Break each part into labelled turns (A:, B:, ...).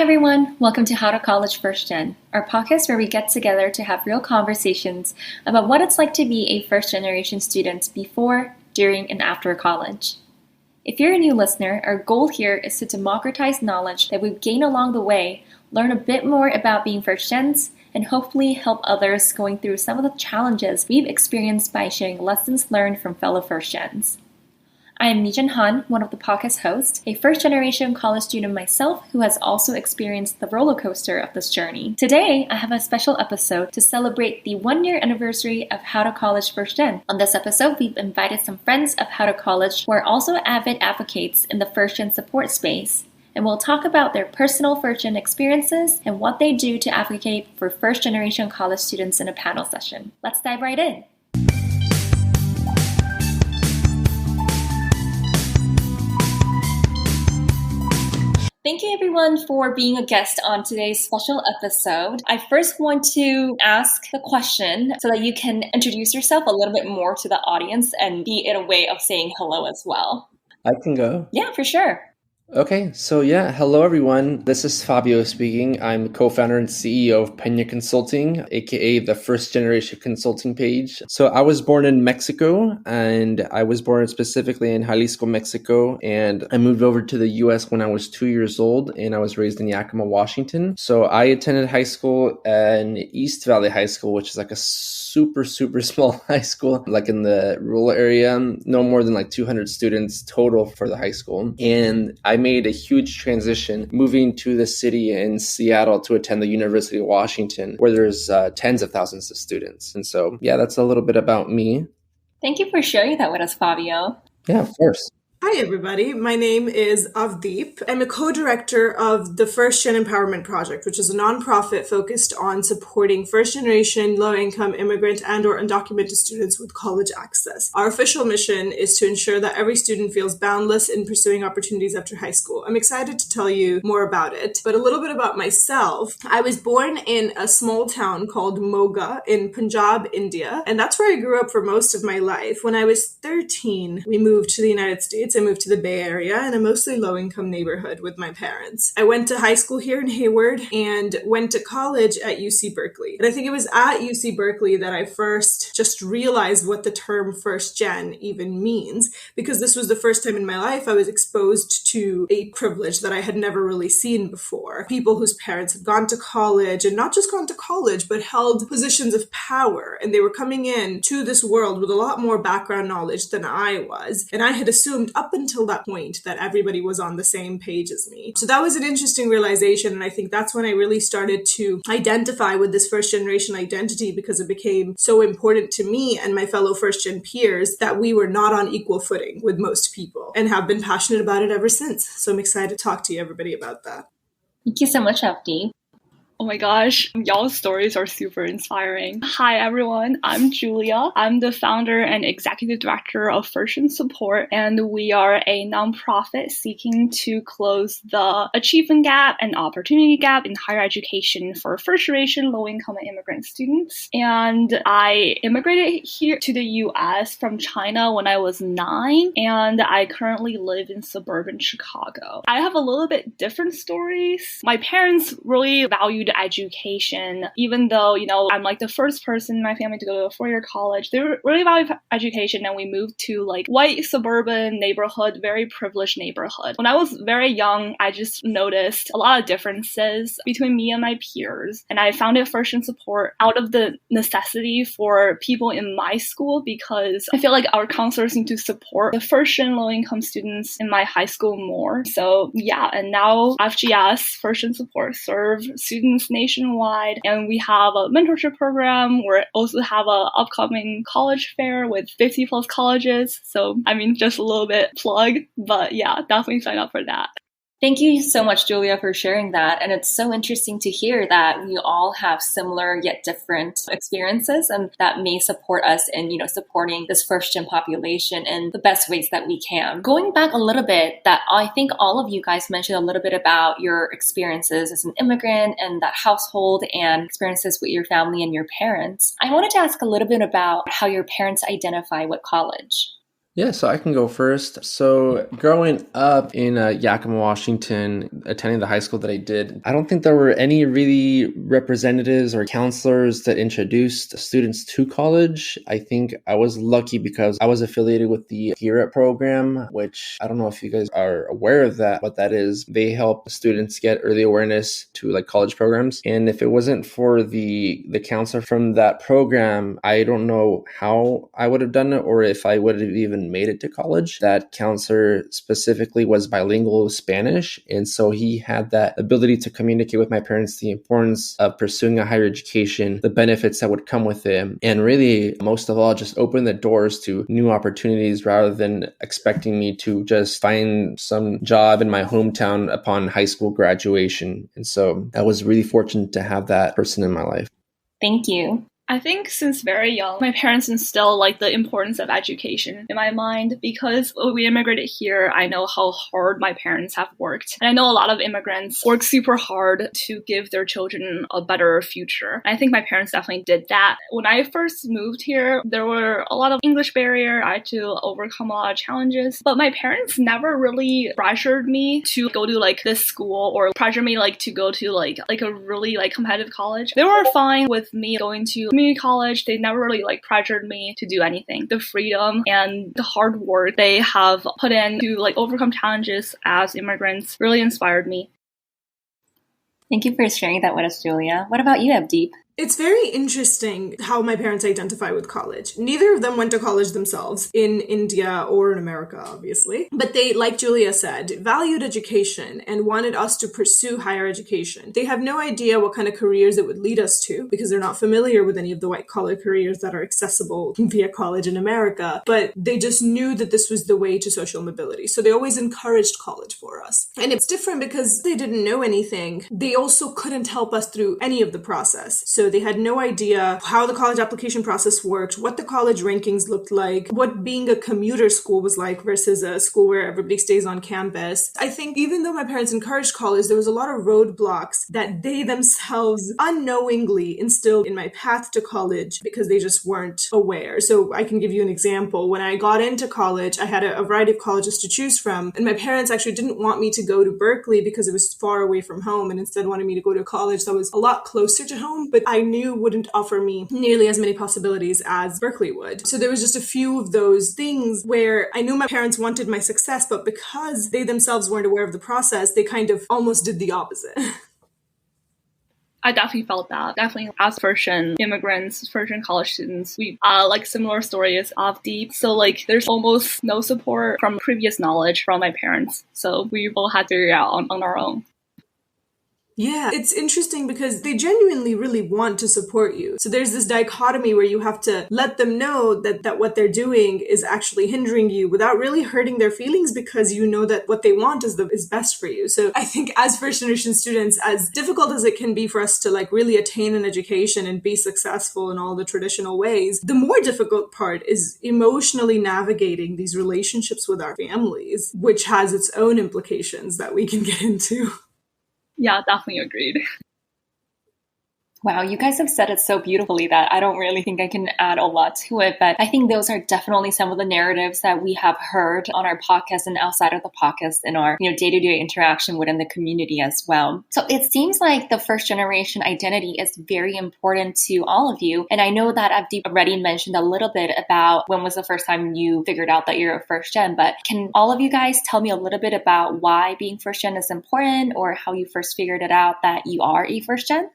A: everyone, welcome to How to College First Gen, our podcast where we get together to have real conversations about what it's like to be a first generation student before, during, and after college. If you're a new listener, our goal here is to democratize knowledge that we've gained along the way, learn a bit more about being first gens, and hopefully help others going through some of the challenges we've experienced by sharing lessons learned from fellow first gens. I am Mijin, one of the podcast hosts, a first-generation college student myself who has also experienced the roller coaster of this journey. Today, I have a special episode to celebrate the one-year anniversary of How to College First Gen. On this episode, we've invited some friends of How to College who are also avid advocates in the first-gen support space, and we'll talk about their personal first-gen experiences and what they do to advocate for first-generation college students in a panel session. Let's dive right in. Thank you everyone for being a guest on today's special episode. I first want to ask the question so that you can introduce yourself a little bit more to the audience and be in a way of saying hello as well.
B: I can go.
A: Yeah, for sure.
B: Okay, so hello everyone. This is Fabio speaking. I'm co-founder and CEO of Pena Consulting, aka the first generation consulting page. So I was born in Mexico, and I was born specifically in Jalisco, Mexico, and I moved over to the US when I was 2 years old, and I was raised in Yakima, Washington. So I attended high school in East Valley High School, which is like a super small high school, like in the rural area, no more than like 200 students total for the high school. And I made a huge transition moving to the city in Seattle to attend the University of Washington, where there's tens of thousands of students. And so, that's a little bit about me.
A: Thank you for sharing that with us, Fabio.
B: Yeah, of course.
C: Hi, everybody. My name is Avdeep. I'm a co-director of the First Gen Empowerment Project, which is a nonprofit focused on supporting first-generation, low-income, immigrant, and/or undocumented students with college access. Our official mission is to ensure that every student feels boundless in pursuing opportunities after high school. I'm excited to tell you more about it, but a little bit about myself. I was born in a small town called Moga in Punjab, India, and that's where I grew up for most of my life. When I was 13, we moved to the United States. I moved to the Bay Area in a mostly low-income neighborhood with my parents. I went to high school here in Hayward and went to college at UC Berkeley. And I think it was at UC Berkeley that I first just realized what the term first gen even means, because this was the first time in my life I was exposed to a privilege that I had never really seen before. People whose parents had gone to college, and not just gone to college, but held positions of power. And they were coming in to this world with a lot more background knowledge than I was. And I had assumed up until that point that everybody was on the same page as me. So that was an interesting realization. And I think that's when I really started to identify with this first generation identity, because it became so important to me and my fellow first gen peers that we were not on equal footing with most people, and have been passionate about it ever since. So I'm excited to talk to you, everybody, about that.
A: Thank you so much, Avdeep.
D: Oh my gosh, y'all's stories are super inspiring. Hi everyone, I'm Julia. I'm the founder and executive director of First Gen Support, and we are a nonprofit seeking to close the achievement gap and opportunity gap in higher education for first-generation low-income and immigrant students. And I immigrated here to the US from China when I was 9, and I currently live in suburban Chicago. I have a little bit different stories. My parents really valued education, even though, I'm like the first person in my family to go to a four-year college. They really value education, and we moved to like white suburban neighborhood, very privileged neighborhood. When I was very young, I just noticed a lot of differences between me and my peers, and I founded First Gen Support out of the necessity for people in my school, because I feel like our counselors need to support the first gen low-income students in my high school more. So and now FGS, First Gen Support, serve students nationwide, and we have a mentorship program. We also have an upcoming college fair with 50 plus colleges. So just a little bit plug, but definitely sign up for that.
A: Thank you so much, Julia, for sharing that. And it's so interesting to hear that we all have similar yet different experiences, and that may support us in, supporting this first gen population in the best ways that we can. Going back a little bit, that I think all of you guys mentioned a little bit about your experiences as an immigrant and that household and experiences with your family and your parents. I wanted to ask a little bit about how your parents identify with college.
B: Yeah, so I can go first. So growing up in Yakima, Washington, attending the high school that I did, I don't think there were any really representatives or counselors that introduced students to college. I think I was lucky because I was affiliated with the GEAR program, which I don't know if you guys are aware of that, what that is. They help students get early awareness to like college programs. And if it wasn't for the counselor from that program, I don't know how I would have done it or if I would have even made it to college. That counselor specifically was bilingual Spanish. And so he had that ability to communicate with my parents the importance of pursuing a higher education, the benefits that would come with it. And really, most of all, just open the doors to new opportunities rather than expecting me to just find some job in my hometown upon high school graduation. And so I was really fortunate to have that person in my life.
A: Thank you.
D: I think since very young, my parents instilled like the importance of education in my mind because we immigrated here. I know how hard my parents have worked. And I know a lot of immigrants work super hard to give their children a better future. And I think my parents definitely did that. When I first moved here, there were a lot of English barrier. I had to overcome a lot of challenges. But my parents never really pressured me to go to like this school or pressure me like to go to like a really like competitive college. They were fine with me going to community college. They never really like pressured me to do anything. The freedom and the hard work they have put in to like overcome challenges as immigrants really inspired me.
A: Thank you for sharing that with us, Julia. What about you, Avdeep?
C: It's very interesting how my parents identify with college. Neither of them went to college themselves in India or in America, obviously. But they, like Julia said, valued education and wanted us to pursue higher education. They have no idea what kind of careers it would lead us to because they're not familiar with any of the white-collar careers that are accessible via college in America. But they just knew that this was the way to social mobility. So they always encouraged college for us. And it's different because they didn't know anything. They also couldn't help us through any of the process. So they had no idea how the college application process worked, what the college rankings looked like, what being a commuter school was like versus a school where everybody stays on campus. I think even though my parents encouraged college, there was a lot of roadblocks that they themselves unknowingly instilled in my path to college because they just weren't aware. So I can give you an example. When I got into college, I had a variety of colleges to choose from, and my parents actually didn't want me to go to Berkeley because it was far away from home and instead wanted me to go to a college that was a lot closer to home, but I knew wouldn't offer me nearly as many possibilities as Berkeley would. So there was just a few of those things where I knew my parents wanted my success, but because they themselves weren't aware of the process, they kind of almost did the opposite.
D: I definitely felt that. Definitely as first-gen immigrants, first-gen college students, we like similar stories of Avdeep. So like there's almost no support from previous knowledge from my parents. So we all had to figure it out on our own.
C: Yeah, it's interesting because they genuinely really want to support you. So there's this dichotomy where you have to let them know that what they're doing is actually hindering you without really hurting their feelings because you know that what they want is best for you. So I think as first generation students, as difficult as it can be for us to like really attain an education and be successful in all the traditional ways, the more difficult part is emotionally navigating these relationships with our families, which has its own implications that we can get into.
D: Yeah, definitely agreed.
A: Wow, you guys have said it so beautifully that I don't really think I can add a lot to it, but I think those are definitely some of the narratives that we have heard on our podcast and outside of the podcast in our day-to-day interaction within the community as well. So it seems like the first generation identity is very important to all of you. And I know that Avdeep already mentioned a little bit about when was the first time you figured out that you're a first gen, but can all of you guys tell me a little bit about why being first gen is important or how you first figured it out that you are a first gen?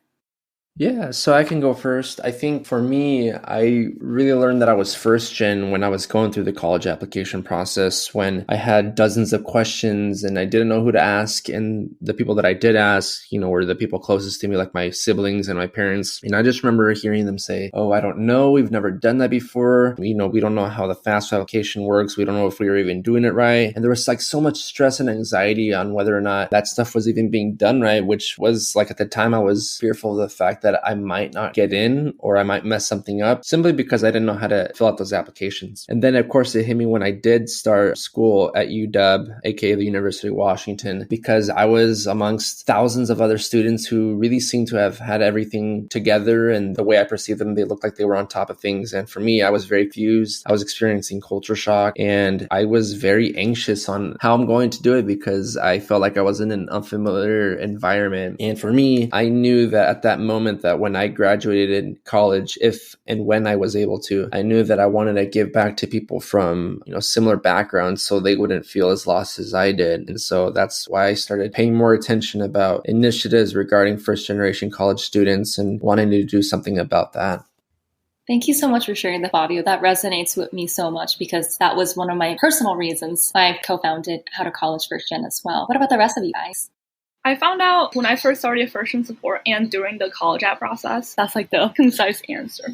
B: Yeah, so I can go first. I think for me, I really learned that I was first gen when I was going through the college application process, when I had dozens of questions and I didn't know who to ask. And the people that I did ask, were the people closest to me, like my siblings and my parents. And I just remember hearing them say, "Oh, I don't know. We've never done that before. We don't know how the FAFSA application works. We don't know if we were even doing it right." And there was like so much stress and anxiety on whether or not that stuff was even being done right, which was like at the time I was fearful of the fact that I might not get in or I might mess something up simply because I didn't know how to fill out those applications. And then, of course, it hit me when I did start school at UW, aka the University of Washington, because I was amongst thousands of other students who really seemed to have had everything together, and the way I perceived them, they looked like they were on top of things. And for me, I was very confused. I was experiencing culture shock, and I was very anxious on how I'm going to do it because I felt like I was in an unfamiliar environment. And for me, I knew that at that moment that when I graduated in college, if and when I was able to, I knew that I wanted to give back to people from, similar backgrounds so they wouldn't feel as lost as I did. And so that's why I started paying more attention about initiatives regarding first generation college students and wanting to do something about that.
A: Thank you so much for sharing that, Fabio. That resonates with me so much because that was one of my personal reasons why I co-founded How to College First Gen as well. What about the rest of you guys?
D: I found out when I first started First Gen support and during the college app process. That's like the concise answer.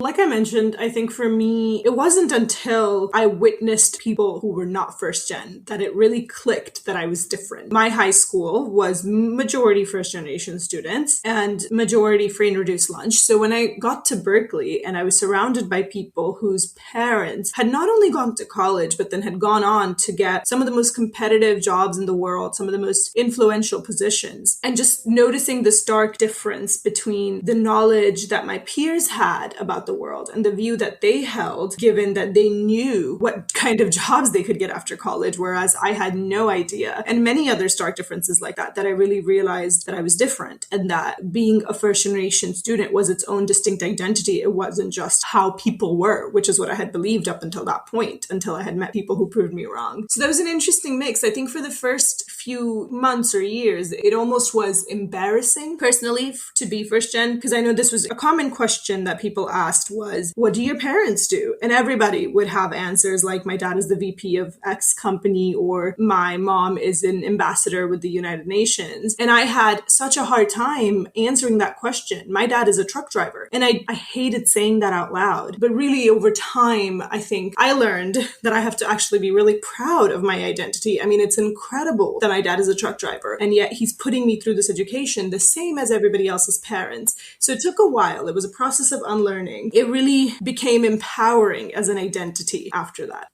C: Like I mentioned, I think for me, it wasn't until I witnessed people who were not first gen that it really clicked that I was different. My high school was majority first generation students and majority free and reduced lunch. So when I got to Berkeley and I was surrounded by people whose parents had not only gone to college, but then had gone on to get some of the most competitive jobs in the world, some of the most influential positions, and just noticing the stark difference between the knowledge that my peers had about the world and the view that they held, given that they knew what kind of jobs they could get after college, whereas I had no idea. And many other stark differences like that I really realized that I was different and that being a first generation student was its own distinct identity. It wasn't just how people were, which is what I had believed up until that point, until I had met people who proved me wrong. So that was an interesting mix. I think for the first few months or years, it almost was embarrassing personally to be first gen, because I know this was a common question that people asked was, what do your parents do? And everybody would have answers like, my dad is the VP of X company, or my mom is an ambassador with the United Nations. And I had such a hard time answering that question. My dad is a truck driver. And I hated saying that out loud. But really over time, I think I learned that I have to actually be really proud of my identity. I mean, it's incredible that my dad is a truck driver. And yet he's putting me through this education the same as everybody else's parents. So it took a while. It was a process of unlearning. It really became empowering as an identity after that.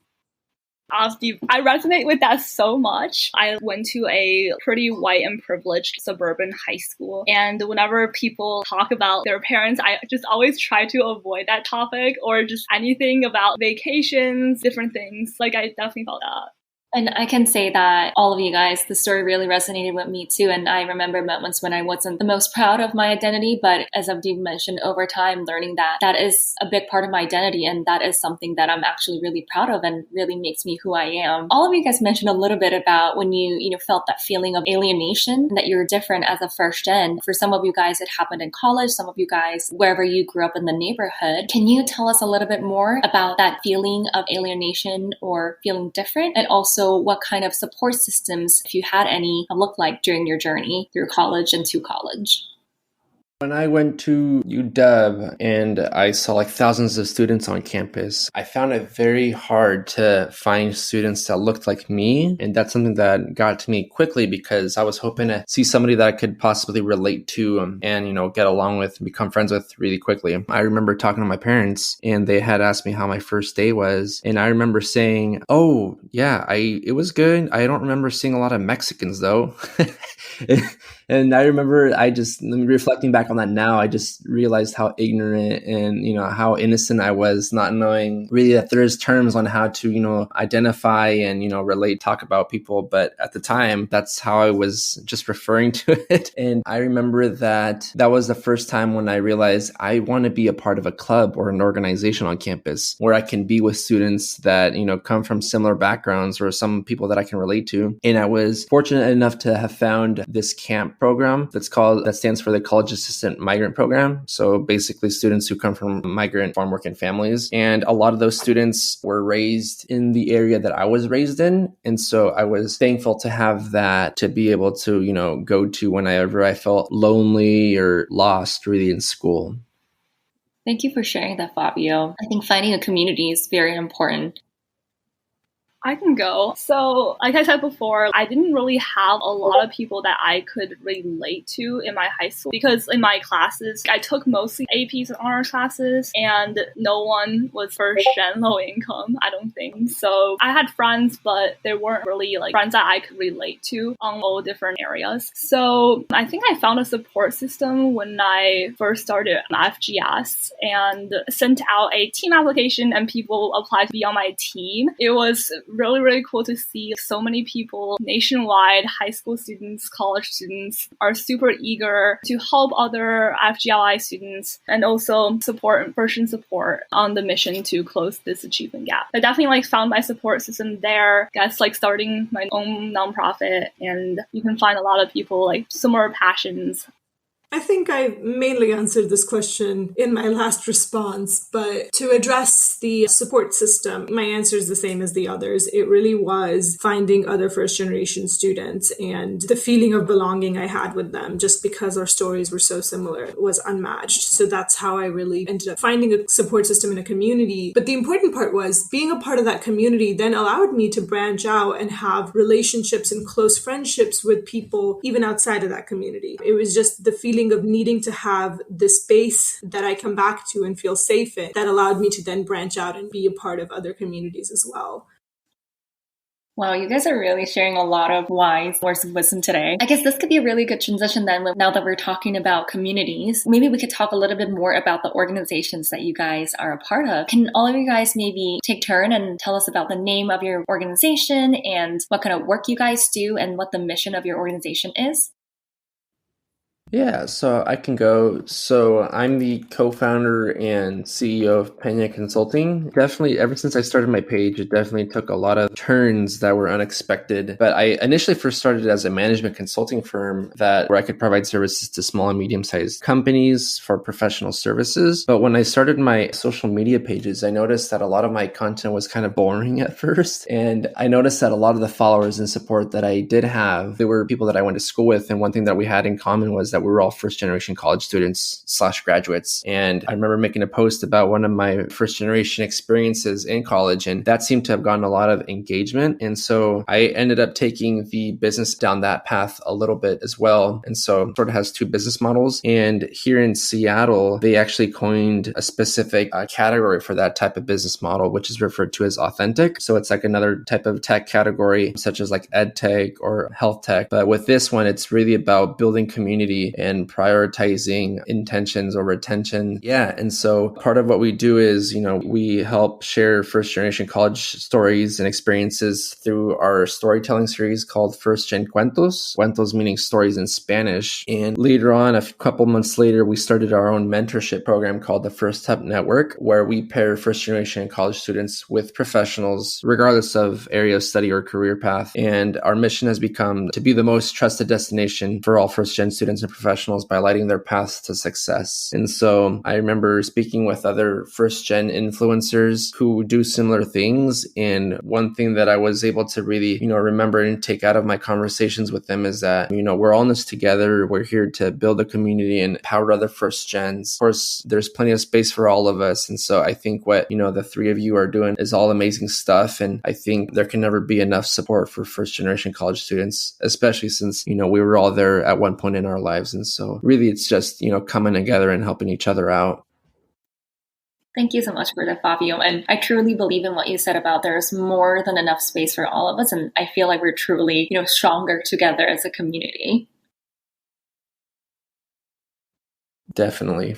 D: Avdeep, I resonate with that so much. I went to a pretty white and privileged suburban high school. And whenever people talk about their parents, I just always try to avoid that topic, or just anything about vacations, different things. Like, I definitely felt that.
A: And I can say that all of you guys, the story really resonated with me too. And I remember moments when I wasn't the most proud of my identity, but as Avdeep mentioned, over time, learning that that is a big part of my identity. And that is something that I'm actually really proud of and really makes me who I am. All of you guys mentioned a little bit about when you felt that feeling of alienation, that you're different as a first gen. For some of you guys, it happened in college. Some of you guys, wherever you grew up in the neighborhood. Can you tell us a little bit more about that feeling of alienation or feeling different? And also what kind of support systems, if you had any, looked like during your journey through college and to college?
B: When I went to UW and I saw like thousands of students on campus, I found it very hard to find students that looked like me. And that's something that got to me quickly because I was hoping to see somebody that I could possibly relate to and, get along with and become friends with really quickly. I remember talking to my parents and they had asked me how my first day was. And I remember saying, oh, yeah, it was good. I don't remember seeing a lot of Mexicans though. And I remember reflecting back on that now, I just realized how ignorant and, how innocent I was, not knowing really that there's terms on how to, identify and, relate, talk about people. But at the time, that's how I was just referring to it. And I remember that was the first time when I realized I want to be a part of a club or an organization on campus where I can be with students that, come from similar backgrounds or some people that I can relate to. And I was fortunate enough to have found this camp program that stands for the College Assistant Migrant Program. So basically students who come from migrant farm working families. And a lot of those students were raised in the area that I was raised in. And so I was thankful to have that to be able to, go to whenever I felt lonely or lost really in school.
A: Thank you for sharing that, Fabio. I think finding a community is very important.
D: I can go. So, like I said before, I didn't really have a lot of people that I could relate to in my high school because in my classes, I took mostly APs and honors classes, and no one was first gen low income, I don't think. So, I had friends, but they weren't really like friends that I could relate to on all different areas. So, I think I found a support system when I first started FGS and sent out a team application and people applied to be on my team. It was really, really cool to see so many people nationwide, high school students, college students are super eager to help other FGLI students and also support Persian support on the mission to close this achievement gap. I definitely found my support system there. That's starting my own nonprofit, and you can find a lot of people similar passions.
C: I think I mainly answered this question in my last response, but to address the support system, my answer is the same as the others. It really was finding other first generation students, and the feeling of belonging I had with them just because our stories were so similar was unmatched. So that's how I really ended up finding a support system in a community. But the important part was being a part of that community then allowed me to branch out and have relationships and close friendships with people even outside of that community. It was just the feeling of needing to have the space that I come back to and feel safe in that allowed me to then branch out and be a part of other communities as well.
A: Wow, you guys are really sharing a lot of wise words of wisdom today. I guess this could be a really good transition then, now that we're talking about communities. Maybe we could talk a little bit more about the organizations that you guys are a part of. Can all of you guys maybe take turn and tell us about the name of your organization and what kind of work you guys do and what the mission of your organization is?
B: Yeah, so I can go. So I'm the co-founder and CEO of Pena Consulting. Definitely, ever since I started my page, it definitely took a lot of turns that were unexpected. But I initially first started as a management consulting firm where I could provide services to small and medium-sized companies for professional services. But when I started my social media pages, I noticed that a lot of my content was kind of boring at first. And I noticed that a lot of the followers and support that I did have, they were people that I went to school with. And one thing that we had in common was that we were all first generation college students / graduates. And I remember making a post about one of my first generation experiences in college, and that seemed to have gotten a lot of engagement. And so I ended up taking the business down that path a little bit as well. And so it sort of has two business models. And here in Seattle, they actually coined a specific category for that type of business model, which is referred to as authentic. So it's like another type of tech category, such as like ed tech or health tech. But with this one, it's really about building community and prioritizing intentions over attention. Yeah. And so part of what we do is, we help share first generation college stories and experiences through our storytelling series called First Gen Cuentos. Cuentos meaning stories in Spanish. And later on, a couple months later, we started our own mentorship program called the First Step Network, where we pair first generation college students with professionals, regardless of area of study or career path. And our mission has become to be the most trusted destination for all first gen students and professionals by lighting their paths to success. And so I remember speaking with other first gen influencers who do similar things. And one thing that I was able to really, remember and take out of my conversations with them is that, we're all in this together. We're here to build a community and empower other first gens. Of course, there's plenty of space for all of us. And so I think what, the three of you are doing is all amazing stuff. And I think there can never be enough support for first generation college students, especially since, we were all there at one point in our lives. And so really it's just, coming together and helping each other out.
A: Thank you so much for that, Fabio. And I truly believe in what you said about there's more than enough space for all of us. And I feel like we're truly, stronger together as a community.
B: Definitely.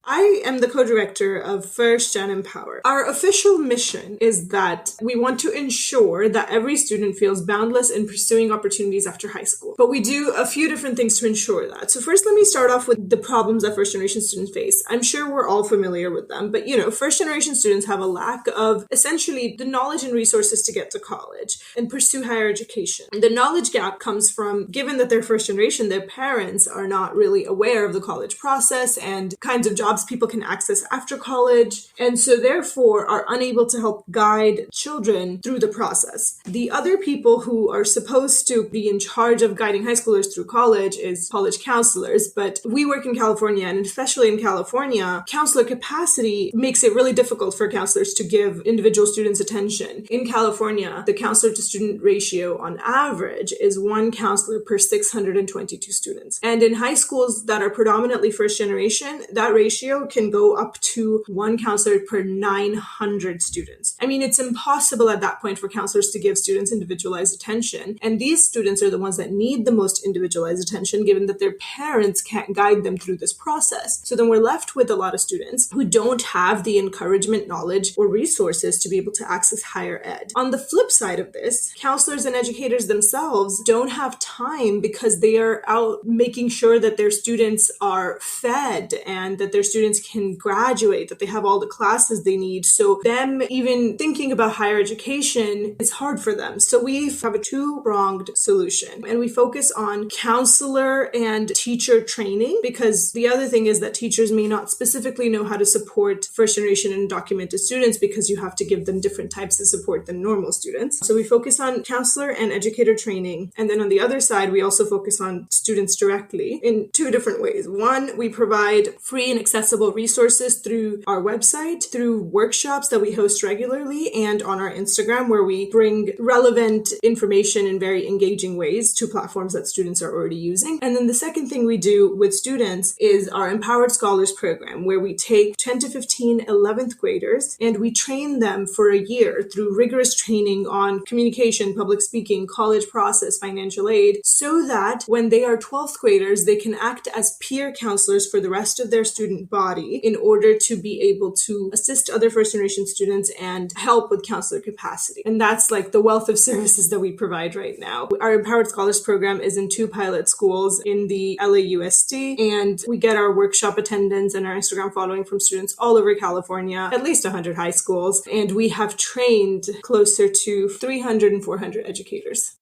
C: I am the co-director of First Gen Empower. Our official mission is that we want to ensure that every student feels boundless in pursuing opportunities after high school. But we do a few different things to ensure that. So first, let me start off with the problems that first generation students face. I'm sure we're all familiar with them, but first generation students have a lack of essentially the knowledge and resources to get to college and pursue higher education. The knowledge gap comes from, given that they're first generation, their parents are not really aware of the college process and kinds of jobs jobs people can access after college, and so therefore are unable to help guide children through the process. The other people who are supposed to be in charge of guiding high schoolers through college is college counselors, but we work in California, and especially in California, counselor capacity makes it really difficult for counselors to give individual students attention. In California, the counselor to student ratio on average is one counselor per 622 students. And in high schools that are predominantly first generation, that ratio can go up to one counselor per 900 students. I mean, it's impossible at that point for counselors to give students individualized attention. And these students are the ones that need the most individualized attention, given that their parents can't guide them through this process. So then we're left with a lot of students who don't have the encouragement, knowledge, or resources to be able to access higher ed. On the flip side of this, counselors and educators themselves don't have time because they are out making sure that their students are fed and that their students can graduate, that they have all the classes they need. So them even thinking about higher education is hard for them. So we have a two-pronged solution, and we focus on counselor and teacher training, because the other thing is that teachers may not specifically know how to support first generation and undocumented students because you have to give them different types of support than normal students. So we focus on counselor and educator training. And then on the other side, we also focus on students directly in two different ways. One, we provide free and accessible resources through our website, through workshops that we host regularly, and on our Instagram, where we bring relevant information in very engaging ways to platforms that students are already using. And then the second thing we do with students is our Empowered Scholars program, where we take 10 to 15 11th graders and we train them for a year through rigorous training on communication, public speaking, college process, financial aid, so that when they are 12th graders, they can act as peer counselors for the rest of their student body in order to be able to assist other first generation students and help with counselor capacity. And that's like the wealth of services that we provide right now. Our Empowered Scholars program is in 2 pilot schools in the LAUSD, and we get our workshop attendance and our Instagram following from students all over California, at least 100 high schools, and we have trained closer to 300 and 400 educators.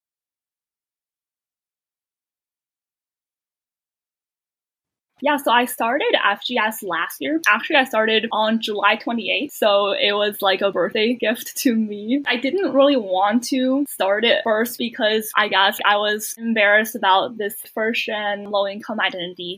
D: Yeah, so I started FGS last year. Actually, I started on July 28th, so it was like a birthday gift to me. I didn't really want to start it first because I guess I was embarrassed about this first gen low-income identity.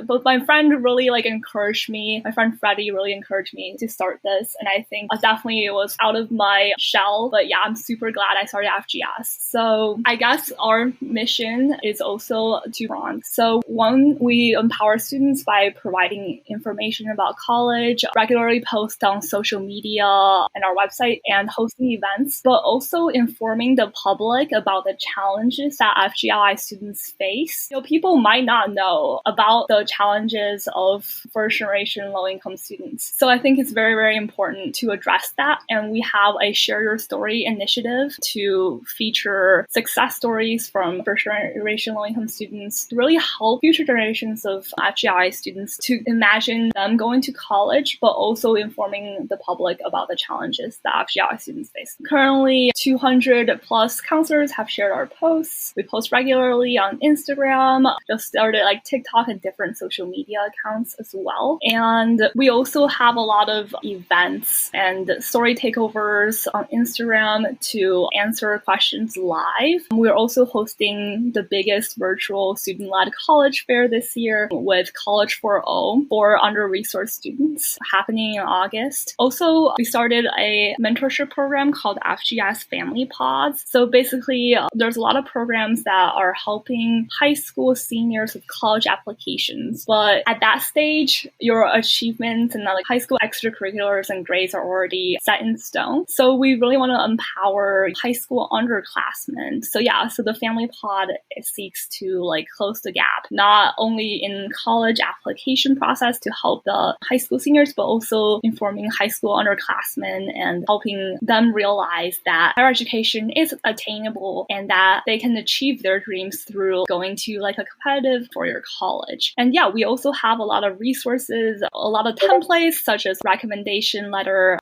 D: But my friend really encouraged me. My friend Freddie really encouraged me to start this, and I think definitely it was out of my shell. But yeah, I'm super glad I started FGS. So I guess our mission is also two-pronged. So one, we empower students by providing information about college, regularly post on social media and our website, and hosting events, but also informing the public about the challenges that FGLI students face. People might not know about the challenges of first generation low income students. So I think it's very, very important to address that. And we have a Share Your Story initiative to feature success stories from first generation low income students to really help future generations of FGI students to imagine them going to college, but also informing the public about the challenges that FGI students face. Currently, 200 plus counselors have shared our posts. We post regularly on Instagram, just started TikTok and different social media accounts as well. And we also have a lot of events and story takeovers on Instagram to answer questions live. We're also hosting the biggest virtual student-led college fair this year with College for O for under-resourced students happening in August. Also, we started a mentorship program called FGS Family Pods. So basically, there's a lot of programs that are helping high school seniors with college applications. But at that stage, your achievements and high school extracurriculars and grades are already set in stone. So we really want to empower high school underclassmen. So the Family Pod seeks to close the gap, not only in college application process to help the high school seniors, but also informing high school underclassmen and helping them realize that higher education is attainable and that they can achieve their dreams through going to a competitive four-year college. And we also have a lot of resources, a lot of templates such as recommendation letter,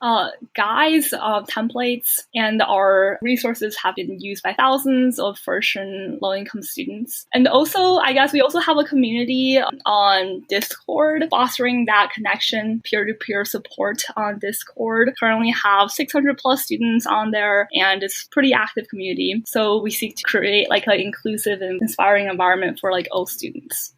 D: guides, templates, and our resources have been used by thousands of first and low-income students. And also, I guess we also have a community on Discord, fostering that connection, peer-to-peer support on Discord. Currently have 600 plus students on there, and it's a pretty active community. So we seek to create like an inclusive and inspiring environment for like all students.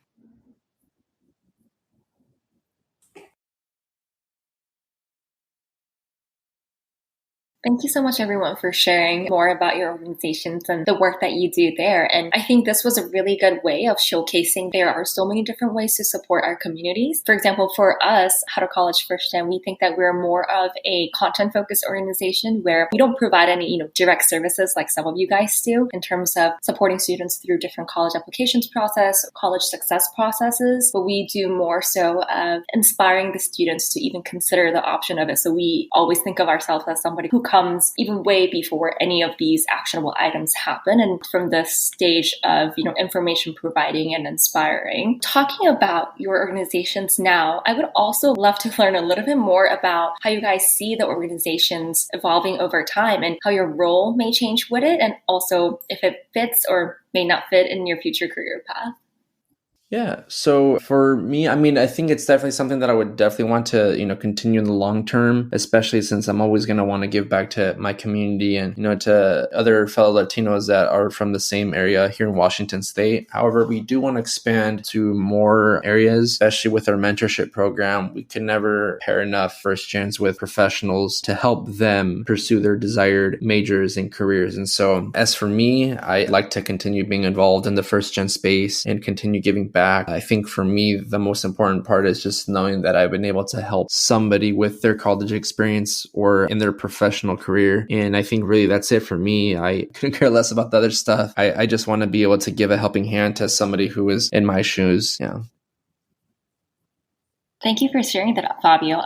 A: Thank you so much, everyone, for sharing more about your organizations and the work that you do there. And I think this was a really good way of showcasing there are so many different ways to support our communities. For example, for us, How to College First Gen, we think that we're more of a content-focused organization where we don't provide any, direct services like some of you guys do in terms of supporting students through different college applications process, college success processes. But we do more so of inspiring the students to even consider the option of it. So we always think of ourselves as somebody who comes even way before any of these actionable items happen, and from the stage of information providing and inspiring. Talking about your organizations now, I would also love to learn a little bit more about how you guys see the organizations evolving over time and how your role may change with it, and also if it fits or may not fit in your future career path.
B: Yeah. So for me, I think it's definitely something that I would definitely want to, continue in the long term, especially since I'm always going to want to give back to my community and, to other fellow Latinos that are from the same area here in Washington State. However, we do want to expand to more areas, especially with our mentorship program. We can never pair enough first gens with professionals to help them pursue their desired majors and careers. And so as for me, I like to continue being involved in the first gen space and continue giving back. I think for me, the most important part is just knowing that I've been able to help somebody with their college experience or in their professional career. And I think really that's it for me. I couldn't care less about the other stuff. I just want to be able to give a helping hand to somebody who is in my shoes. Yeah.
A: Thank you for sharing that, Fabio.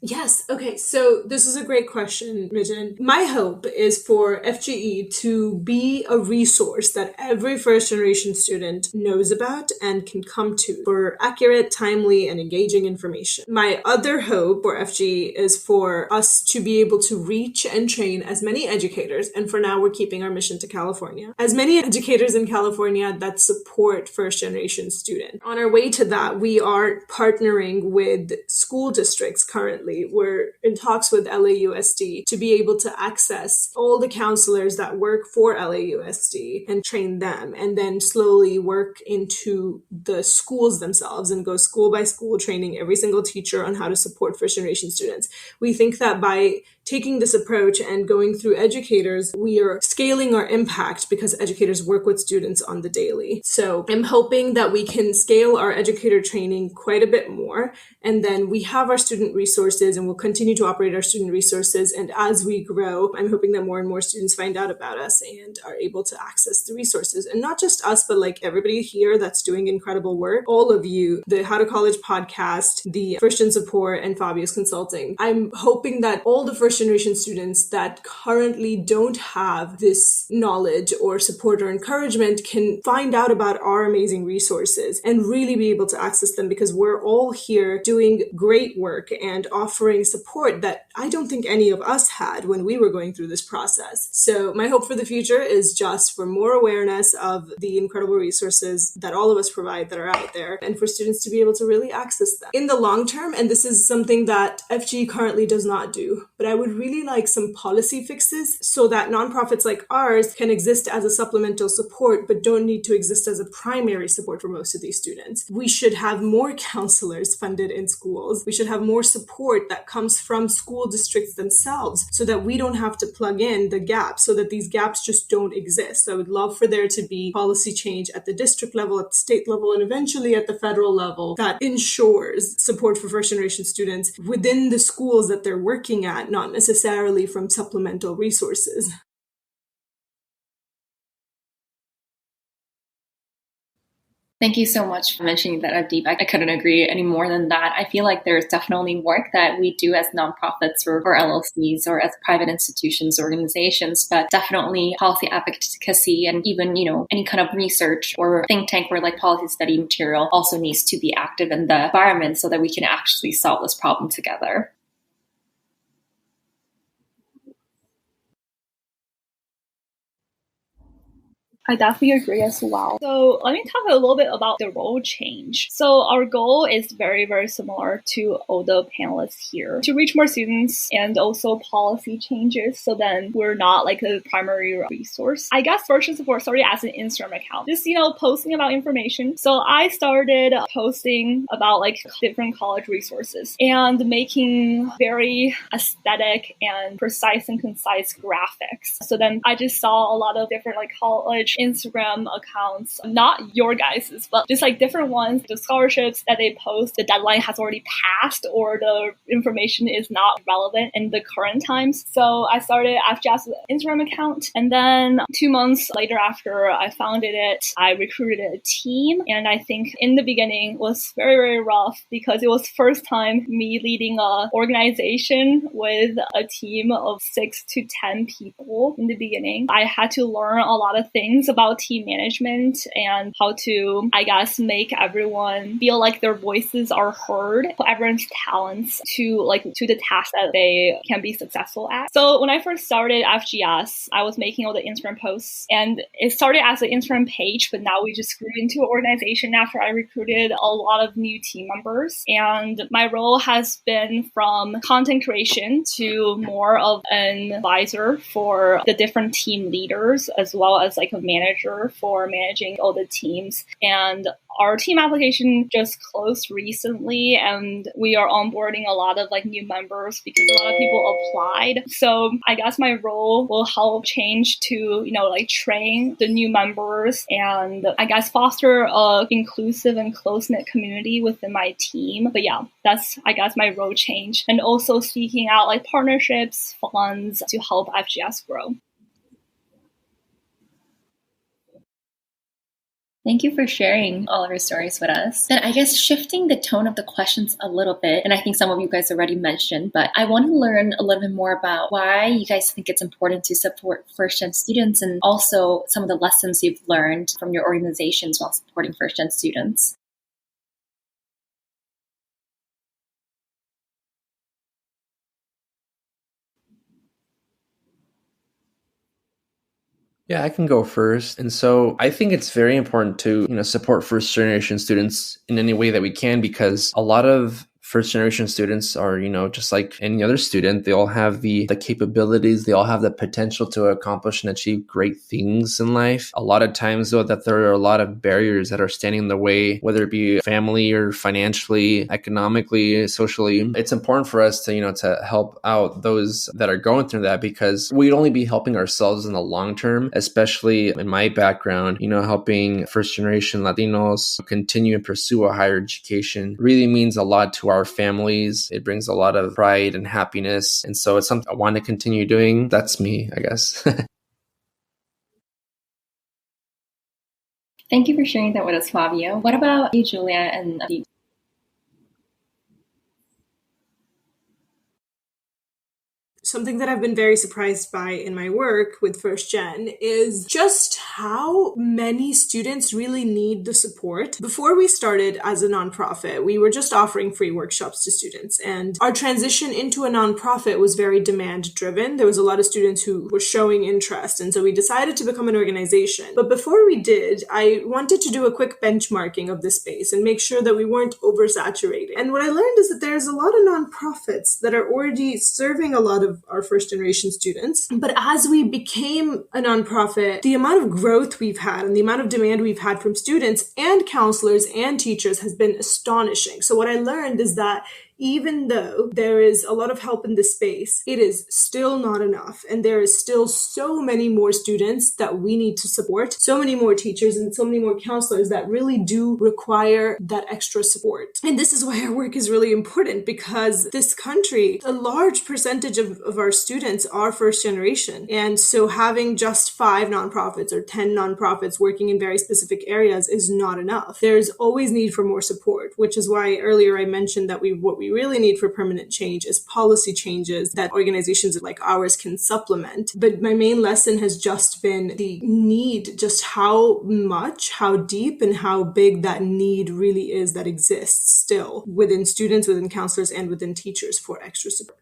C: Yes. Okay. So this is a great question, Mijin. My hope is for FGE to be a resource that every first generation student knows about and can come to for accurate, timely, and engaging information. My other hope for FGE is for us to be able to reach and train as many educators, and for now we're keeping our mission to California, as many educators in California that support first generation students. On our way to that, we are partnering with school districts currently. We're in talks with LAUSD to be able to access all the counselors that work for LAUSD and train them, and then slowly work into the schools themselves and go school by school, training every single teacher on how to support first generation students. We think that by taking this approach and going through educators, we are scaling our impact because educators work with students on the daily. So I'm hoping that we can scale our educator training quite a bit more. And then we have our student resources and we'll continue to operate our student resources. And as we grow, I'm hoping that more and more students find out about us and are able to access the resources. And not just us, but like everybody here that's doing incredible work. All of you, the How to College podcast, the First Gen Support, and Fabio's Consulting. I'm hoping that all the first generation students that currently don't have this knowledge or support or encouragement can find out about our amazing resources and really be able to access them, because we're all here doing great work and offering support that I don't think any of us had when we were going through this process. So my hope for the future is just for more awareness of the incredible resources that all of us provide that are out there, and for students to be able to really access them. In the long term, and this is something that FG currently does not do, but I would really like some policy fixes so that nonprofits like ours can exist as a supplemental support, but don't need to exist as a primary support for most of these students. We should have more counselors funded in schools. We should have more support that comes from school districts themselves so that we don't have to plug in the gaps, so that these gaps just don't exist. So I would love for there to be policy change at the district level, at the state level, and eventually at the federal level that ensures support for first generation students within the schools that they're working at, not necessarily from supplemental resources.
A: Thank you so much for mentioning that, Avdeep. I couldn't agree any more than that. I feel like there's definitely work that we do as nonprofits or LLCs or as private institutions, organizations, but definitely policy advocacy and even, any kind of research or think tank or like policy study material also needs to be active in the environment so that we can actually solve this problem together.
D: I definitely agree as well. So let me talk a little bit about the role change. So our goal is very, very similar to all the panelists here, to reach more students and also policy changes. So then we're not like a primary resource. I guess Virtual Support started as an Instagram account, just, posting about information. So I started posting about like different college resources and making very aesthetic and precise and concise graphics. So then I just saw a lot of different like college Instagram accounts, not your guys's, but just like different ones, the scholarships that they post, the deadline has already passed or the information is not relevant in the current times. So I started FGS Instagram account, and then 2 months later after I founded it, I recruited a team. And I think in the beginning was very, very rough because it was first time me leading a organization with a team of 6 to 10 people in the beginning. I had to learn a lot of things about team management and how to, I guess, make everyone feel like their voices are heard, put everyone's talents to the task that they can be successful at. So when I first started FGS, I was making all the Instagram posts, and it started as an Instagram page, but now we just grew into an organization after I recruited a lot of new team members. And my role has been from content creation to more of an advisor for the different team leaders, as well as like a manager for managing all the teams. And our team application just closed recently, and we are onboarding a lot of like new members because a lot of people applied. So I guess my role will help change to, train the new members and I guess foster a inclusive and close-knit community within my team. But yeah, that's, I guess, my role change. And also seeking out like partnerships, funds to help FGS grow.
A: Thank you for sharing all of your stories with us. And I guess shifting the tone of the questions a little bit, and I think some of you guys already mentioned, but I want to learn a little bit more about why you guys think it's important to support first-gen students and also some of the lessons you've learned from your organizations while supporting first-gen students.
B: Yeah, I can go first. And so I think it's very important to, support first generation students in any way that we can, because a lot of first generation students are, just like any other student. They all have the capabilities, they all have the potential to accomplish and achieve great things in life. A lot of times though, that there are a lot of barriers that are standing in the way, whether it be family or financially, economically, socially. It's important for us to, to help out those that are going through that, because we'd only be helping ourselves in the long term, especially in my background, helping first generation Latinos continue and pursue a higher education really means a lot to our families. It brings a lot of pride and happiness. And so it's something I want to continue doing. That's me, I guess.
A: Thank you for sharing that with us, Fabio. What about you, Julia and Avdeep?
C: Something that I've been very surprised by in my work with First Gen is just how many students really need the support. Before we started as a nonprofit, we were just offering free workshops to students, and our transition into a nonprofit was very demand driven. There was a lot of students who were showing interest, and so we decided to become an organization. But before we did, I wanted to do a quick benchmarking of the space and make sure that we weren't oversaturated. And what I learned is that there's a lot of nonprofits that are already serving a lot of our first generation students. But as we became a nonprofit, the amount of growth we've had and the amount of demand we've had from students and counselors and teachers has been astonishing. So what I learned is that even though there is a lot of help in this space, it is still not enough. And there is still so many more students that we need to support, so many more teachers and so many more counselors that really do require that extra support. And this is why our work is really important, because this country, a large percentage of our students are first generation. And so having just 5 nonprofits or 10 nonprofits working in very specific areas is not enough. There's always need for more support, which is why earlier I mentioned that what we really need for permanent change is policy changes that organizations like ours can supplement. But my main lesson has just been the need, just how much, how deep, and how big that need really is that exists still within students, within counselors, and within teachers for extra support.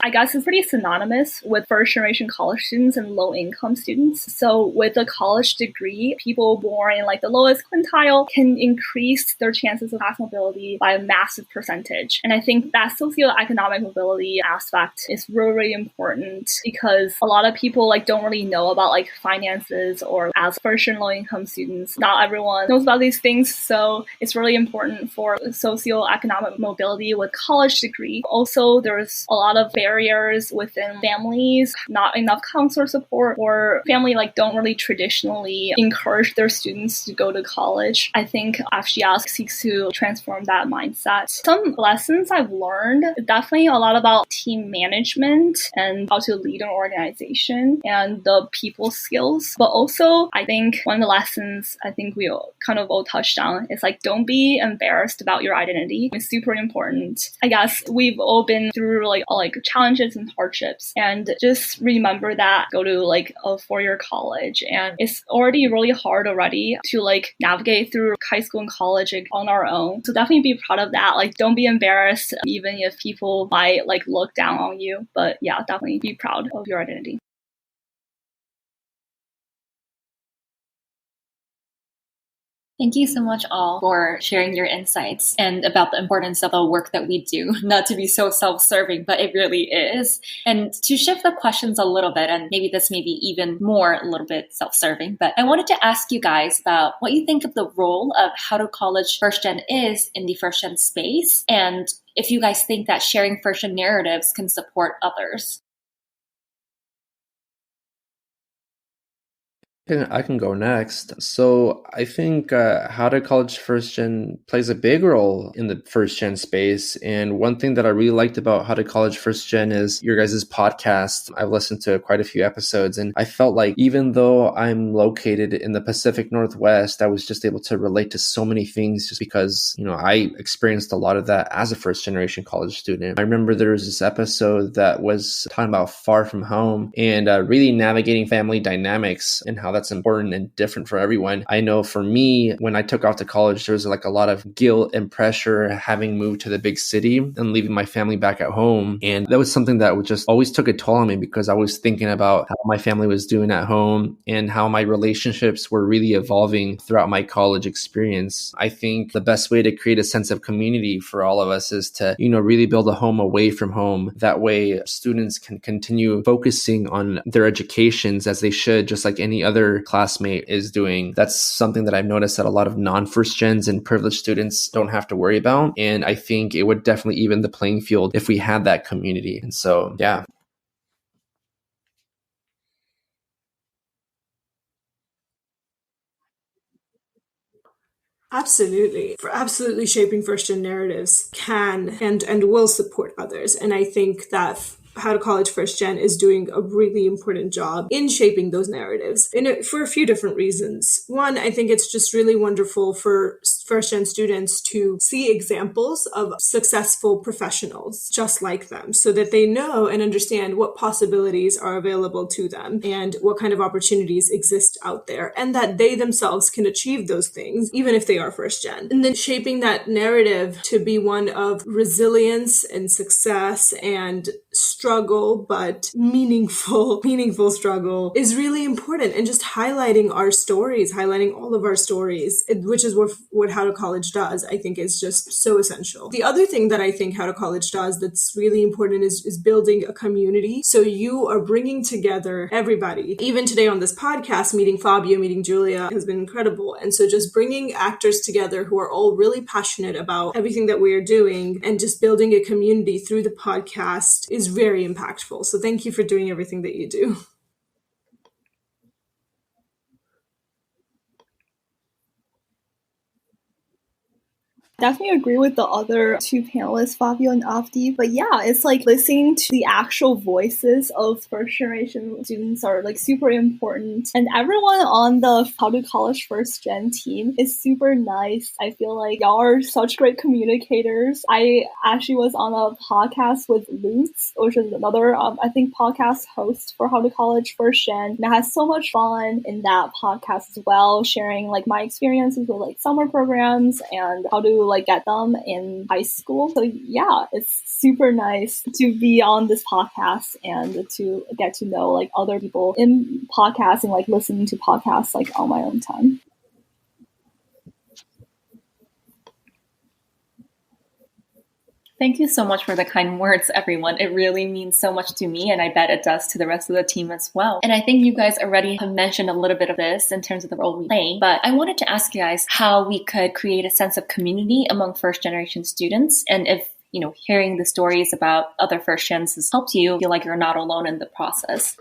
D: I guess it's pretty synonymous with first generation college students and low income students. So with a college degree, people born in like the lowest quintile can increase their chances of class mobility by a massive percentage. And I think that socioeconomic mobility aspect is really, really important because a lot of people like don't really know about like finances, or as first and low income students, not everyone knows about these things. So it's really important for socioeconomic mobility with college degree. Also, there's a lot of barriers within families, not enough counselor support, or family like don't really traditionally encourage their students to go to college. I think FGS seeks to transform that mindset. Some lessons I've learned, definitely a lot about team management and how to lead an organization and the people skills. But also, I think one of the lessons I think we kind of all touched on is like, don't be embarrassed about your identity. It's super important. I guess we've all been through like challenges and hardships, and just remember that go to like a 4-year college, and it's already really hard already to like navigate through high school and college on our own. So definitely be proud of that. Like, don't be embarrassed even if people might like look down on you. But yeah, definitely be proud of your identity.
A: Thank you so much all for sharing your insights and about the importance of the work that we do, not to be so self-serving, but it really is. And to shift the questions a little bit, and maybe this may be even more a little bit self-serving, but I wanted to ask you guys about what you think of the role of how to college first gen is in the first gen space, and if you guys think that sharing first gen narratives can support others.
B: I can go next. So I think How to College First Gen plays a big role in the first gen space. And one thing that I really liked about How to College First Gen is your guys' podcast. I've listened to quite a few episodes, and I felt like even though I'm located in the Pacific Northwest, I was just able to relate to so many things just because, I experienced a lot of that as a first generation college student. I remember there was this episode that was talking about far from home and really navigating family dynamics and how that's important and different for everyone. I know for me, when I took off to college, there was like a lot of guilt and pressure having moved to the big city and leaving my family back at home. And that was something that just always took a toll on me because I was thinking about how my family was doing at home and how my relationships were really evolving throughout my college experience. I think the best way to create a sense of community for all of us is to, really build a home away from home. That way students can continue focusing on their educations as they should, just like any other classmate is doing. That's something that I've noticed that a lot of non-first gens and privileged students don't have to worry about. And I think it would definitely even the playing field if we had that community. And so, yeah.
C: Absolutely. For absolutely shaping first gen narratives can and will support others. And I think that How to College First Gen is doing a really important job in shaping those narratives for a few different reasons. One, I think it's just really wonderful for first gen students to see examples of successful professionals just like them so that they know and understand what possibilities are available to them and what kind of opportunities exist out there, and that they themselves can achieve those things even if they are first gen. And then shaping that narrative to be one of resilience and success and struggle, but meaningful struggle is really important. And just highlighting our stories, highlighting all of our stories, which is what How to College does, I think is just so essential. The other thing that I think How to College does that's really important is building a community. So you are bringing together everybody. Even today on this podcast, meeting Fabio, meeting Julia has been incredible. And so just bringing actors together who are all really passionate about everything that we are doing and just building a community through the podcast is very impactful. So thank you for doing everything that you do.
D: Definitely agree with the other two panelists, Fabio and Avdeep. But yeah, it's like listening to the actual voices of first generation students are like super important. And everyone on the How to College First Gen team is super nice. I feel like y'all are such great communicators. I actually was on a podcast with Lutz, which is another, I think, podcast host for How to College First Gen. And I had so much fun in that podcast as well, sharing like my experiences with like summer programs and how to like get them in high school. So yeah, it's super nice to be on this podcast and to get to know like other people in podcasting, like listening to podcasts like on my own time.
A: Thank you so much for the kind words, everyone. It really means so much to me, and I bet it does to the rest of the team as well. And I think you guys already have mentioned a little bit of this in terms of the role we play, but I wanted to ask you guys how we could create a sense of community among first-generation students, and if hearing the stories about other first gens has helped you feel like you're not alone in the process.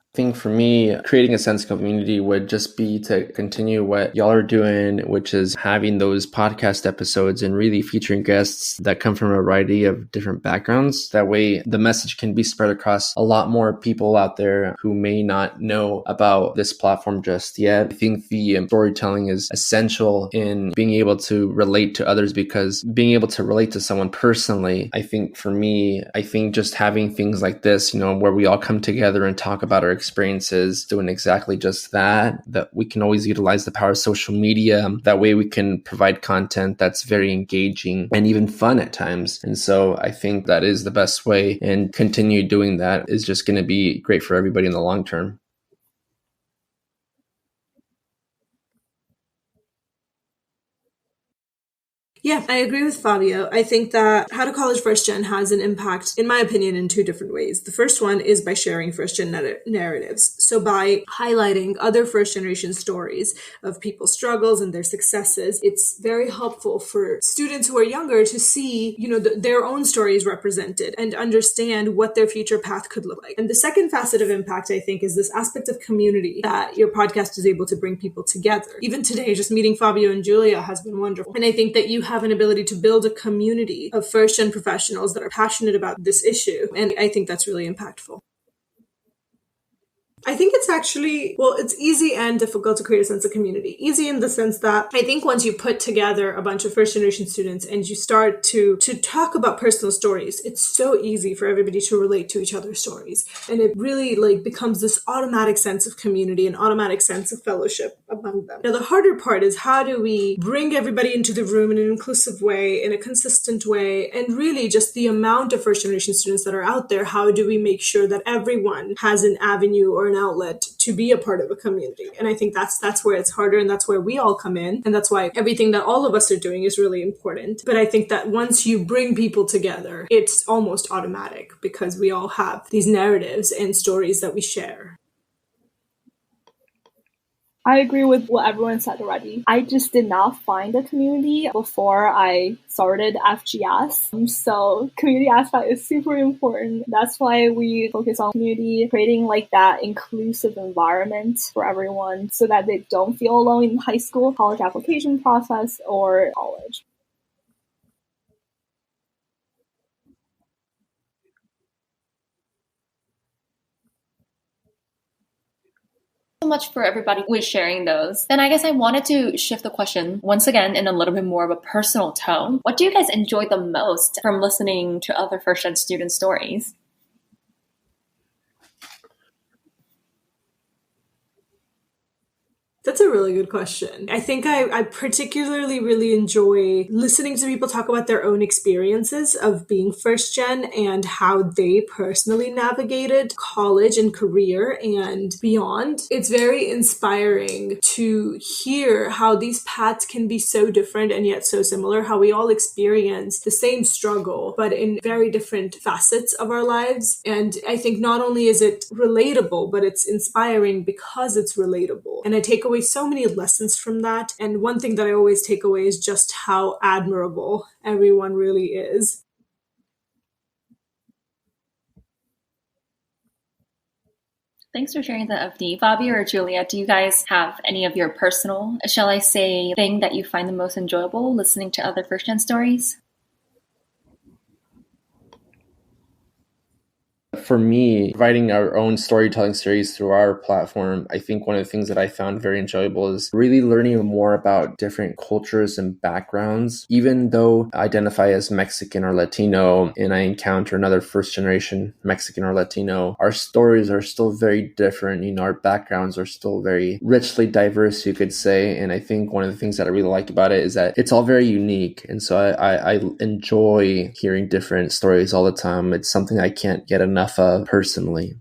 B: I think for me, creating a sense of community would just be to continue what y'all are doing, which is having those podcast episodes and really featuring guests that come from a variety of different backgrounds. That way, the message can be spread across a lot more people out there who may not know about this platform just yet. I think the storytelling is essential in being able to relate to others, because being able to relate to someone personally, I think for me, just having things like this, where we all come together and talk about our experiences doing exactly just that we can always utilize the power of social media. That way we can provide content that's very engaging and even fun at times. And so I think that is the best way, and continue doing that is just going to be great for everybody in the long term.
C: Yeah, I agree with Fabio. I think that How to College First Gen has an impact, in my opinion, in two different ways. The first one is by sharing first gen narratives. So by highlighting other first generation stories of people's struggles and their successes, it's very helpful for students who are younger to see, their own stories represented and understand what their future path could look like. And the second facet of impact, I think, is this aspect of community that your podcast is able to bring people together. Even today, just meeting Fabio and Julia has been wonderful. And I think that you have an ability to build a community of first-gen professionals that are passionate about this issue. And I think that's really impactful. I think it's actually, it's easy and difficult to create a sense of community. Easy in the sense that I think once you put together a bunch of first generation students and you start to talk about personal stories, it's so easy for everybody to relate to each other's stories. And it really becomes this automatic sense of community, an automatic sense of fellowship among them. Now, the harder part is how do we bring everybody into the room in an inclusive way, in a consistent way, and really just the amount of first generation students that are out there, how do we make sure that everyone has an avenue or an outlet to be a part of a community? And I think that's where it's harder, and that's where we all come in, and that's why everything that all of us are doing is really important. But I think that once you bring people together, it's almost automatic, because we all have these narratives and stories that we share.
D: I agree with what everyone said already. I just did not find a community before I started FGS. So community aspect is super important. That's why we focus on community, creating that inclusive environment for everyone so that they don't feel alone in high school, college application process, or college.
A: So much for everybody with sharing those. Then I guess I wanted to shift the question once again in a little bit more of a personal tone. What do you guys enjoy the most from listening to other first-gen student stories?
C: That's a really good question. I think I particularly really enjoy listening to people talk about their own experiences of being first gen and how they personally navigated college and career and beyond. It's very inspiring to hear how these paths can be so different and yet so similar, how we all experience the same struggle, but in very different facets of our lives. And I think not only is it relatable, but it's inspiring because it's relatable. And I take away so many lessons from that. And one thing that I always take away is just how admirable everyone really is.
A: Thanks for sharing that, Avdeep. Fabio or Julia, do you guys have any of your personal, shall I say, thing that you find the most enjoyable listening to other first-gen stories?
B: for me, writing our own storytelling series through our platform, I think one of the things that I found very enjoyable is really learning more about different cultures and backgrounds. Even though I identify as Mexican or Latino and I encounter another first generation Mexican or Latino, our stories are still very different. Our backgrounds are still very richly diverse, you could say. And I think one of the things that I really like about it is that it's all very unique. And so I enjoy hearing different stories all the time. It's something I can't get enough of personally.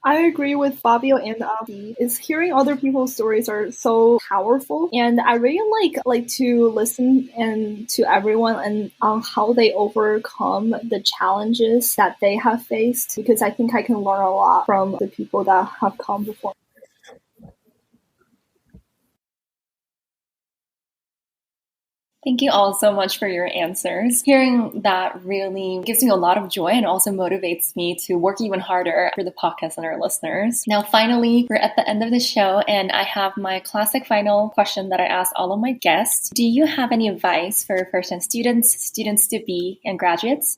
D: I agree with Fabio and Avdeep. Is hearing other people's stories are so powerful, and I really like to listen and to everyone and on how they overcome the challenges that they have faced, because I think I can learn a lot from the people that have come before.
A: Thank you all so much for your answers. Hearing that really gives me a lot of joy and also motivates me to work even harder for the podcast and our listeners. Now, finally, we're at the end of the show, and I have my classic final question that I ask all of my guests. Do you have any advice for first-time students, students-to-be, and graduates?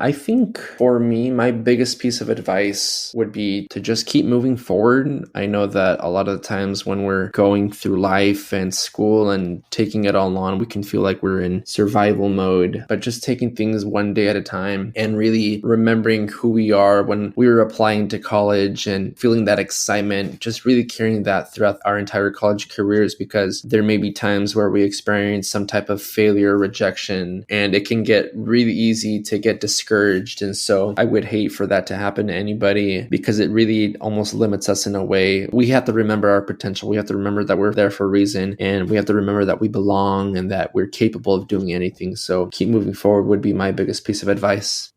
B: I think for me, my biggest piece of advice would be to just keep moving forward. I know that a lot of the times when we're going through life and school and taking it all on, we can feel like we're in survival mode, but just taking things one day at a time and really remembering who we are when we were applying to college and feeling that excitement, just really carrying that throughout our entire college careers, because there may be times where we experience some type of failure, rejection, and it can get really easy to get discouraged. And so I would hate for that to happen to anybody, because it really almost limits us in a way. We have to remember our potential. We have to remember that we're there for a reason, and we have to remember that we belong and that we're capable of doing anything. So keep moving forward would be my biggest piece of advice.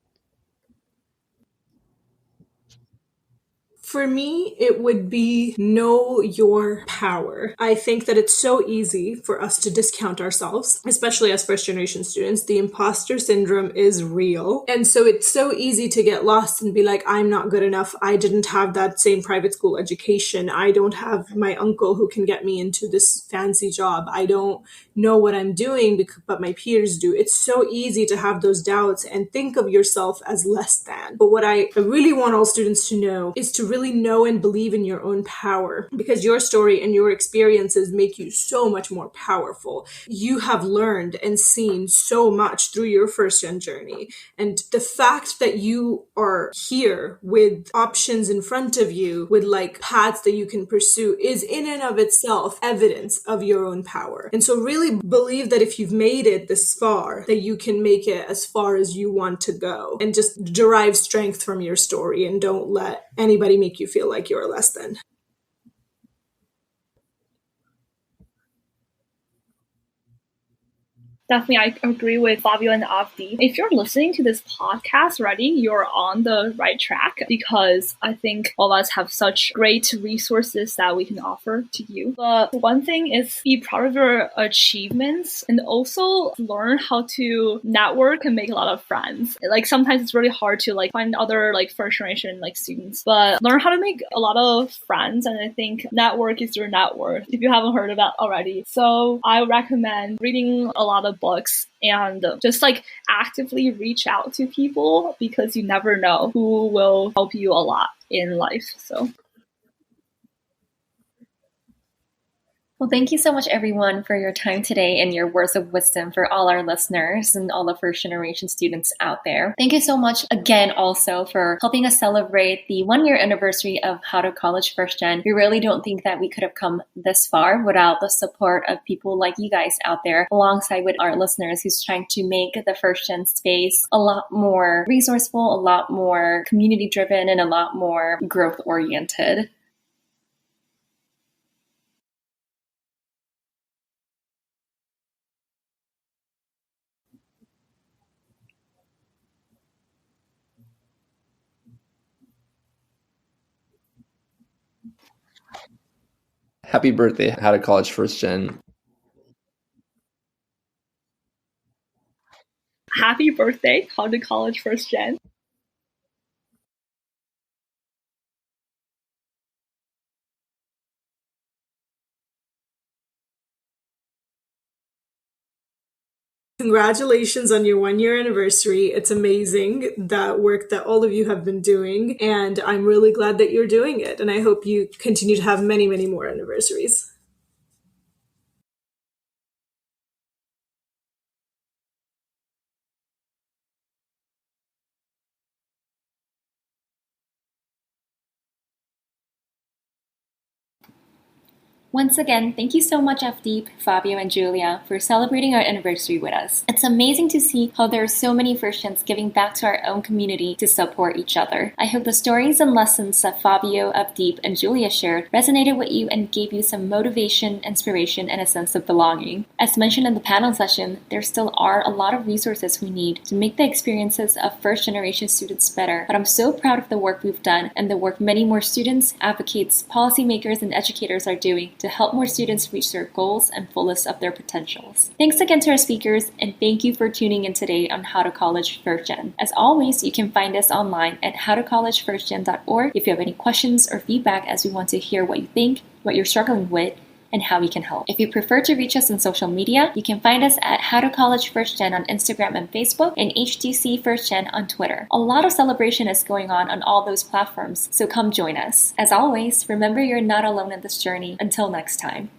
C: For me, it would be know your power. I think that it's so easy for us to discount ourselves, especially as first generation students. The imposter syndrome is real. And so it's so easy to get lost and be like, I'm not good enough. I didn't have that same private school education. I don't have my uncle who can get me into this fancy job. I don't know what I'm doing, but my peers do. It's so easy to have those doubts and think of yourself as less than. But what I really want all students to know is to really know and believe in your own power, because your story and your experiences make you so much more powerful. You have learned and seen so much through your first gen journey. And the fact that you are here with options in front of you, with like paths that you can pursue, is in and of itself evidence of your own power. And so really believe that if you've made it this far, that you can make it as far as you want to go, and just derive strength from your story, and don't let anybody make you feel like you're less than.
D: Definitely, I agree with Fabio and Avdeep. If you're listening to this podcast already, you're on the right track, because I think all of us have such great resources that we can offer to you. But one thing is be proud of your achievements, and also learn how to network and make a lot of friends. Like sometimes it's really hard to find other first generation students, but learn how to make a lot of friends. And I think network is your net worth, if you haven't heard of that already. So I recommend reading a lot of books and just actively reach out to people, because you never know who will help you a lot in life. So
A: Well, thank you so much, everyone, for your time today and your words of wisdom for all our listeners and all the first generation students out there. Thank you so much again also for helping us celebrate the 1-year anniversary of How to College First Gen. We really don't think that we could have come this far without the support of people like you guys out there, alongside with our listeners who's trying to make the first gen space a lot more resourceful, a lot more community driven, and a lot more growth oriented.
B: Happy birthday, How to College First Gen.
D: happy birthday, How to College First Gen.
C: Congratulations on your 1 year anniversary. It's amazing that work that all of you have been doing, and I'm really glad that you're doing it. And I hope you continue to have many, many more anniversaries.
A: Once again, thank you so much, Avdeep, Fabio, and Julia, for celebrating our anniversary with us. It's amazing to see how there are so many first-gens giving back to our own community to support each other. I hope the stories and lessons that Fabio, Avdeep, and Julia shared resonated with you and gave you some motivation, inspiration, and a sense of belonging. As mentioned in the panel session, there still are a lot of resources we need to make the experiences of first-generation students better, but I'm so proud of the work we've done and the work many more students, advocates, policymakers, and educators are doing to help more students reach their goals and fullest of their potentials. Thanks again to our speakers, and thank you for tuning in today on How to College First Gen. As always, you can find us online at howtocollegefirstgen.org if you have any questions or feedback, as we want to hear what you think, what you're struggling with, and how we can help. If you prefer to reach us on social media, you can find us at How to College First Gen on Instagram and Facebook, and HTC First Gen on Twitter. A lot of celebration is going on all those platforms, so come join us. As always, remember you're not alone in this journey. Until next time.